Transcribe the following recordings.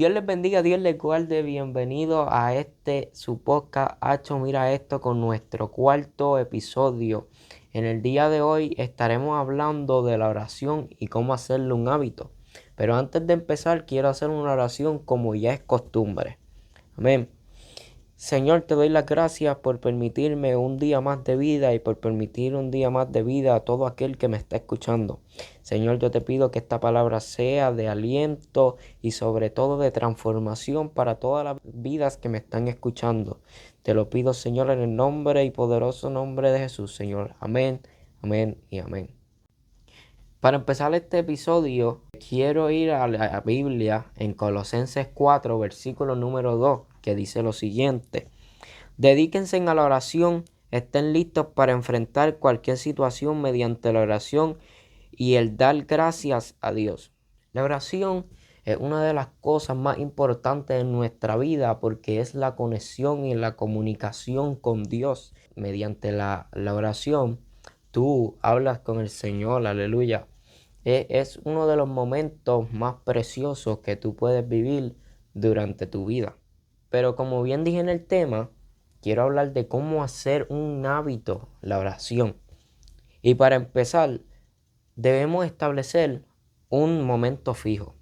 Dios les bendiga, Dios les guarde. Bienvenido a su podcast Hacho Mira Esto con nuestro cuarto episodio. En el día de hoy estaremos hablando de la oración y cómo hacerle un hábito. Pero antes de empezar quiero hacer una oración como ya es costumbre. Amén. Señor, te doy las gracias por permitirme un día más de vida y por permitir un día más de vida a todo aquel que me está escuchando. Señor, yo te pido que esta palabra sea de aliento y sobre todo de transformación para todas las vidas que me están escuchando. Te lo pido, Señor, en el nombre y poderoso nombre de Jesús, Señor. Amén, amén y amén. Para empezar este episodio, quiero ir a la Biblia en Colosenses 4, versículo número 2, que dice lo siguiente: Dedíquense a la oración, estén listos para enfrentar cualquier situación mediante la oración y el dar gracias a Dios. La oración es una de las cosas más importantes en nuestra vida porque es la conexión y la comunicación con Dios. Mediante la oración, tú hablas con el Señor, aleluya. Es uno de los momentos más preciosos que tú puedes vivir durante tu vida. Pero como bien dije en el tema, quiero hablar de cómo hacer un hábito la oración. Y para empezar, debemos establecer un momento fijo.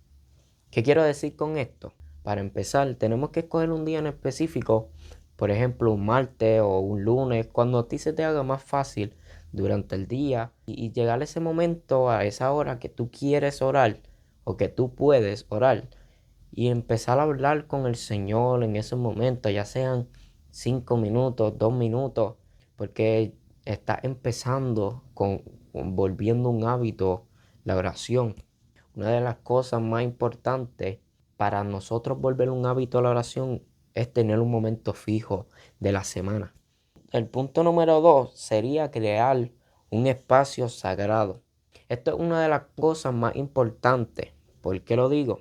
¿Qué quiero decir con esto? Para empezar, tenemos que escoger un día en específico, por ejemplo, un martes o un lunes, cuando a ti se te haga más fácil durante el día y llegar a ese momento, a esa hora que tú quieres orar o que tú puedes orar y empezar a hablar con el Señor en ese momento, ya sean 5 minutos, 2 minutos, porque está empezando volviendo un hábito la oración. Una de las cosas más importantes para nosotros volver un hábito a la oración es tener un momento fijo de la semana. El punto número 2 sería crear un espacio sagrado. Esto es una de las cosas más importantes. ¿Por qué lo digo?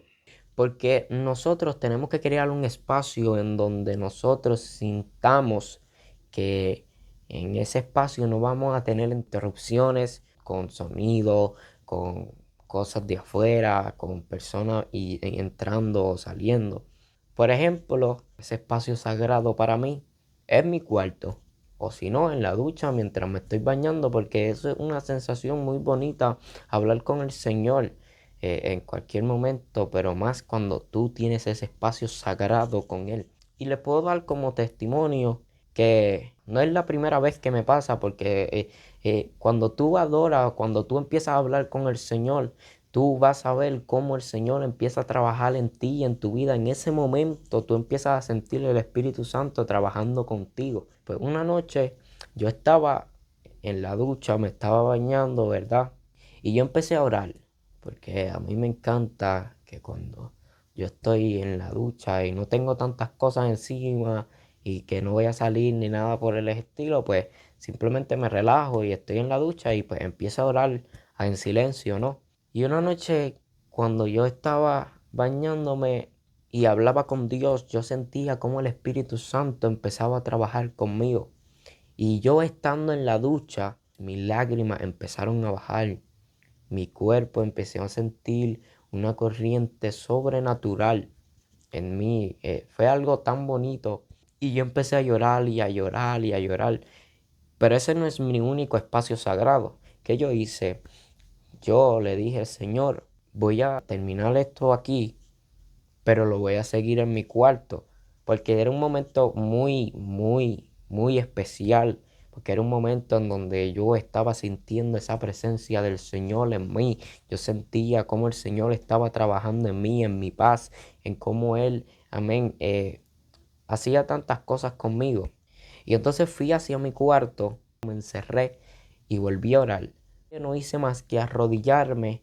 Porque nosotros tenemos que crear un espacio en donde nosotros sintamos que en ese espacio no vamos a tener interrupciones con sonido, con cosas de afuera, con personas entrando o saliendo. Por ejemplo, ese espacio sagrado para mí es mi cuarto. O si no, en la ducha mientras me estoy bañando, porque eso es una sensación muy bonita, hablar con el Señor en cualquier momento, pero más cuando tú tienes ese espacio sagrado con Él. Y le puedo dar como testimonio que no es la primera vez que me pasa, porque cuando tú adoras, cuando tú empiezas a hablar con el Señor, tú vas a ver cómo el Señor empieza a trabajar en ti y en tu vida. En ese momento tú empiezas a sentir el Espíritu Santo trabajando contigo. Pues una noche yo estaba en la ducha, me estaba bañando, ¿verdad? Y yo empecé a orar, porque a mí me encanta que cuando yo estoy en la ducha y no tengo tantas cosas encima y que no voy a salir ni nada por el estilo, pues simplemente me relajo y estoy en la ducha y pues empiezo a orar en silencio, ¿no? Y una noche cuando yo estaba bañándome y hablaba con Dios, yo sentía como el Espíritu Santo empezaba a trabajar conmigo. Y yo estando en la ducha, mis lágrimas empezaron a bajar. Mi cuerpo empecé a sentir una corriente sobrenatural en mí. Fue algo tan bonito. Y yo empecé a llorar y a llorar y a llorar. Pero ese no es mi único espacio sagrado. ¿Qué yo hice? Yo le dije, Señor, voy a terminar esto aquí, pero lo voy a seguir en mi cuarto, porque era un momento muy, muy, muy especial, porque era un momento en donde yo estaba sintiendo esa presencia del Señor en mí. Yo sentía cómo el Señor estaba trabajando en mí, en mi paz, en cómo Él, amén, hacía tantas cosas conmigo. Y entonces fui hacia mi cuarto, me encerré y volví a orar. Yo no hice más que arrodillarme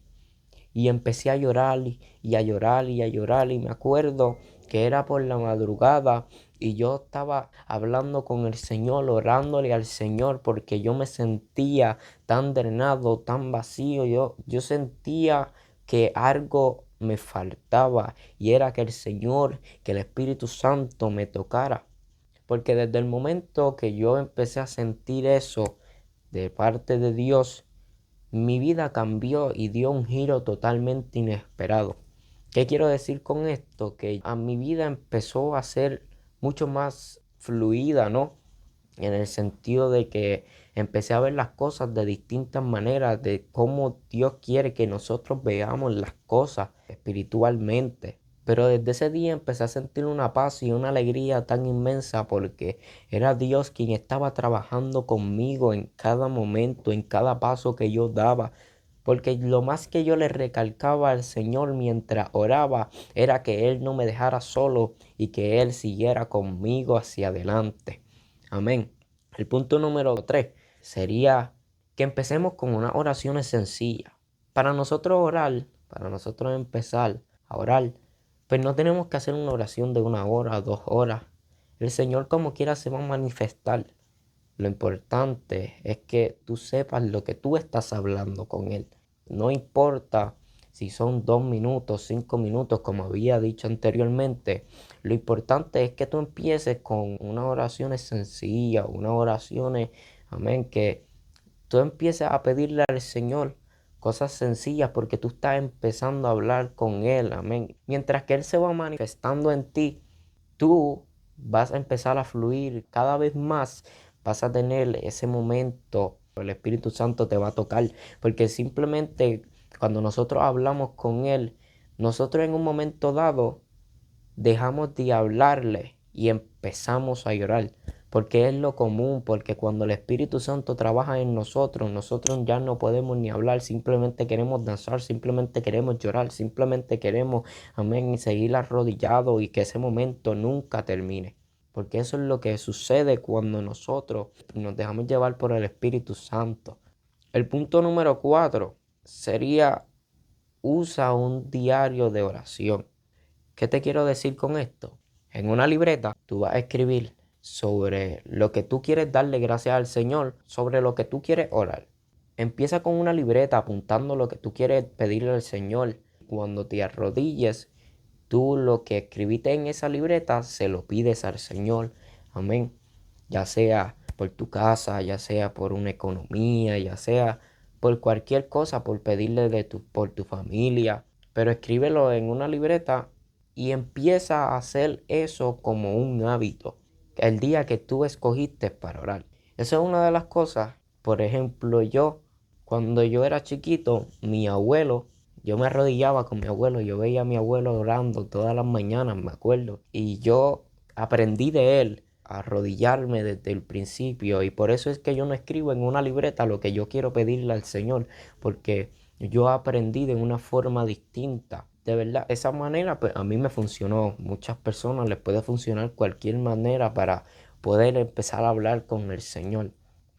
y empecé a llorar y a llorar y a llorar. Y me acuerdo que era por la madrugada y yo estaba hablando con el Señor, orándole al Señor, porque yo me sentía tan drenado, tan vacío. Yo sentía que algo me faltaba y era que el Señor, que el Espíritu Santo me tocara. Porque desde el momento que yo empecé a sentir eso de parte de Dios, mi vida cambió y dio un giro totalmente inesperado. ¿Qué quiero decir con esto? Que a mi vida empezó a ser mucho más fluida, ¿no? En el sentido de que empecé a ver las cosas de distintas maneras, de cómo Dios quiere que nosotros veamos las cosas espiritualmente. Pero desde ese día empecé a sentir una paz y una alegría tan inmensa porque era Dios quien estaba trabajando conmigo en cada momento, en cada paso que yo daba. Porque lo más que yo le recalcaba al Señor mientras oraba era que Él no me dejara solo y que Él siguiera conmigo hacia adelante. Amén. El punto número 3 sería que empecemos con unas oraciones sencillas. Para nosotros orar, para nosotros empezar a orar, pues no tenemos que hacer una oración de 1 hora, 2 horas. El Señor como quiera se va a manifestar. Lo importante es que tú sepas lo que tú estás hablando con Él. No importa si son 2 minutos, 5 minutos, como había dicho anteriormente. Lo importante es que tú empieces con unas oraciones sencillas, unas oraciones, amén, que tú empieces a pedirle al Señor cosas sencillas porque tú estás empezando a hablar con Él, amén. Mientras que Él se va manifestando en ti, tú vas a empezar a fluir cada vez más, vas a tener ese momento, el Espíritu Santo te va a tocar, porque simplemente cuando nosotros hablamos con Él, nosotros en un momento dado dejamos de hablarle y empezamos a llorar, porque es lo común, porque cuando el Espíritu Santo trabaja en nosotros, nosotros ya no podemos ni hablar, simplemente queremos danzar, simplemente queremos llorar, simplemente queremos, amén, y seguir arrodillados y que ese momento nunca termine. Porque eso es lo que sucede cuando nosotros nos dejamos llevar por el Espíritu Santo. El punto número 4 sería: usa un diario de oración. ¿Qué te quiero decir con esto? En una libreta tú vas a escribir sobre lo que tú quieres darle gracias al Señor, sobre lo que tú quieres orar. Empieza con una libreta apuntando lo que tú quieres pedirle al Señor. Cuando te arrodilles, tú lo que escribiste en esa libreta se lo pides al Señor. Amén. Ya sea por tu casa, ya sea por una economía, ya sea por cualquier cosa, por pedirle por tu familia. Pero escríbelo en una libreta y empieza a hacer eso como un hábito. El día que tú escogiste para orar. Esa es una de las cosas. Por ejemplo, cuando yo era chiquito, yo me arrodillaba con mi abuelo, yo veía a mi abuelo orando todas las mañanas, me acuerdo. Y yo aprendí de él a arrodillarme desde el principio. Y por eso es que yo no escribo en una libreta lo que yo quiero pedirle al Señor, porque yo aprendí de una forma distinta. De verdad, esa manera pues a mí me funcionó. Muchas personas les puede funcionar cualquier manera para poder empezar a hablar con el Señor.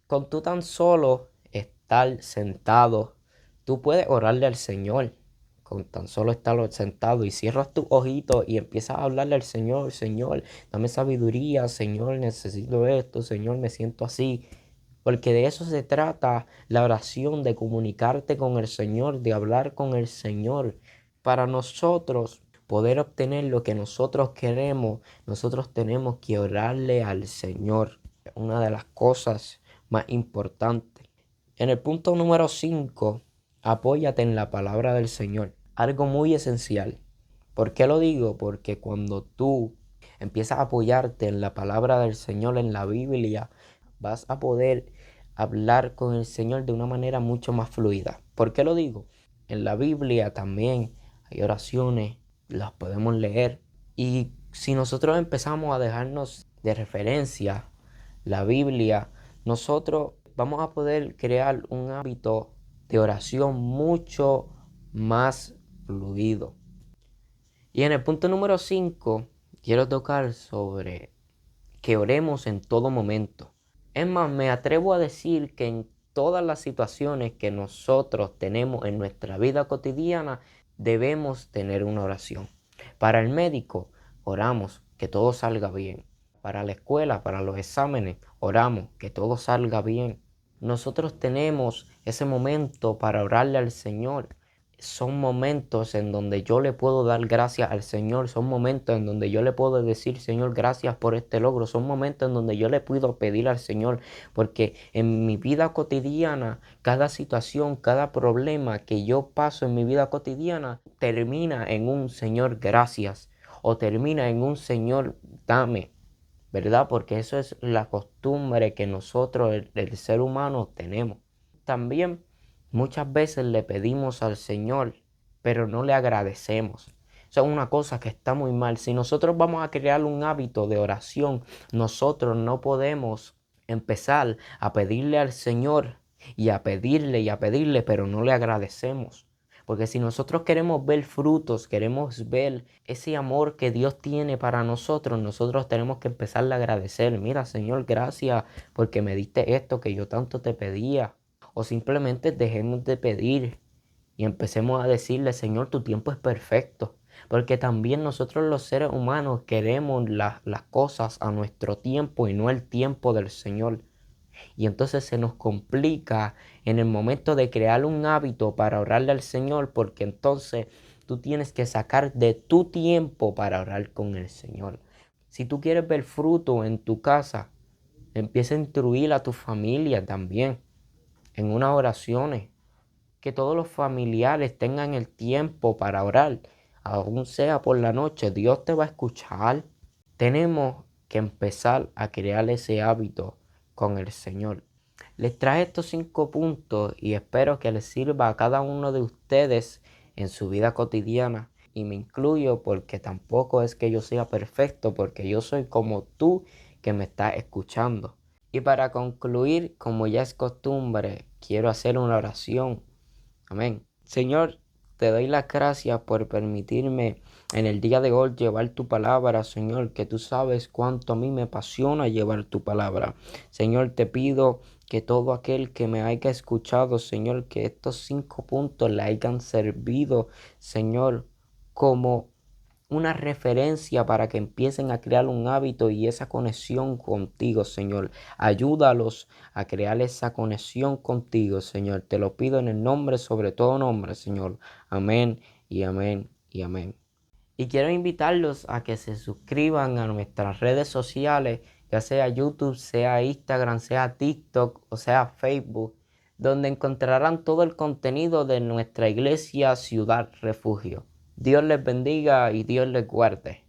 Con tú tan solo estar sentado, tú puedes orarle al Señor. Con tan solo estar sentado y cierras tus ojitos y empiezas a hablarle al Señor: Señor, dame sabiduría, Señor, necesito esto, Señor, me siento así. Porque de eso se trata la oración, de comunicarte con el Señor, de hablar con el Señor. Para nosotros poder obtener lo que nosotros queremos, nosotros tenemos que orarle al Señor. Una de las cosas más importantes. En el punto número 5, apóyate en la palabra del Señor. Algo muy esencial. ¿Por qué lo digo? Porque cuando tú empiezas a apoyarte en la palabra del Señor, en la Biblia, vas a poder hablar con el Señor de una manera mucho más fluida. ¿Por qué lo digo? En la Biblia también hay oraciones, las podemos leer. Y si nosotros empezamos a dejarnos de referencia la Biblia, nosotros vamos a poder crear un hábito de oración mucho más fluido. Y en el punto número 5, quiero tocar sobre que oremos en todo momento. Es más, me atrevo a decir que en todas las situaciones que nosotros tenemos en nuestra vida cotidiana, debemos tener una oración. Para el médico, oramos que todo salga bien. Para la escuela, para los exámenes, oramos que todo salga bien. Nosotros tenemos ese momento para orarle al Señor. son momentos en donde yo le puedo dar gracias al Señor, son momentos en donde yo le puedo decir, Señor, gracias por este logro, son momentos en donde yo le puedo pedir al Señor, porque en mi vida cotidiana, cada situación, cada problema que yo paso en mi vida cotidiana, termina en un Señor, gracias, o termina en un Señor, dame, ¿verdad? Porque eso es la costumbre que nosotros, el ser humano, tenemos. También muchas veces le pedimos al Señor, pero no le agradecemos. Eso es una cosa que está muy mal. Si nosotros vamos a crear un hábito de oración, nosotros no podemos empezar a pedirle al Señor y a pedirle, pero no le agradecemos. Porque si nosotros queremos ver frutos, queremos ver ese amor que Dios tiene para nosotros, nosotros tenemos que empezar a agradecer. Mira, Señor, gracias porque me diste esto que yo tanto te pedía. O simplemente dejemos de pedir y empecemos a decirle, Señor, tu tiempo es perfecto. Porque también nosotros los seres humanos queremos las cosas a nuestro tiempo y no el tiempo del Señor. Y entonces se nos complica en el momento de crear un hábito para orarle al Señor, porque entonces tú tienes que sacar de tu tiempo para orar con el Señor. Si tú quieres ver fruto en tu casa, empieza a instruir a tu familia también en unas oraciones, que todos los familiares tengan el tiempo para orar, aún sea por la noche, Dios te va a escuchar. Tenemos que empezar a crear ese hábito con el Señor. Les traje estos 5 puntos y espero que les sirva a cada uno de ustedes en su vida cotidiana. Y me incluyo porque tampoco es que yo sea perfecto, porque yo soy como tú que me estás escuchando. Y para concluir, como ya es costumbre, quiero hacer una oración. Amén. Señor, te doy las gracias por permitirme en el día de hoy llevar tu palabra, Señor, que tú sabes cuánto a mí me apasiona llevar tu palabra. Señor, te pido que todo aquel que me haya escuchado, Señor, que estos 5 puntos le hayan servido, Señor, como una referencia para que empiecen a crear un hábito y esa conexión contigo, Señor. Ayúdalos a crear esa conexión contigo, Señor. Te lo pido en el nombre, sobre todo nombre, Señor. Amén y amén y amén. Y quiero invitarlos a que se suscriban a nuestras redes sociales, ya sea YouTube, sea Instagram, sea TikTok o sea Facebook, donde encontrarán todo el contenido de nuestra iglesia Ciudad Refugio. Dios les bendiga y Dios les guarde.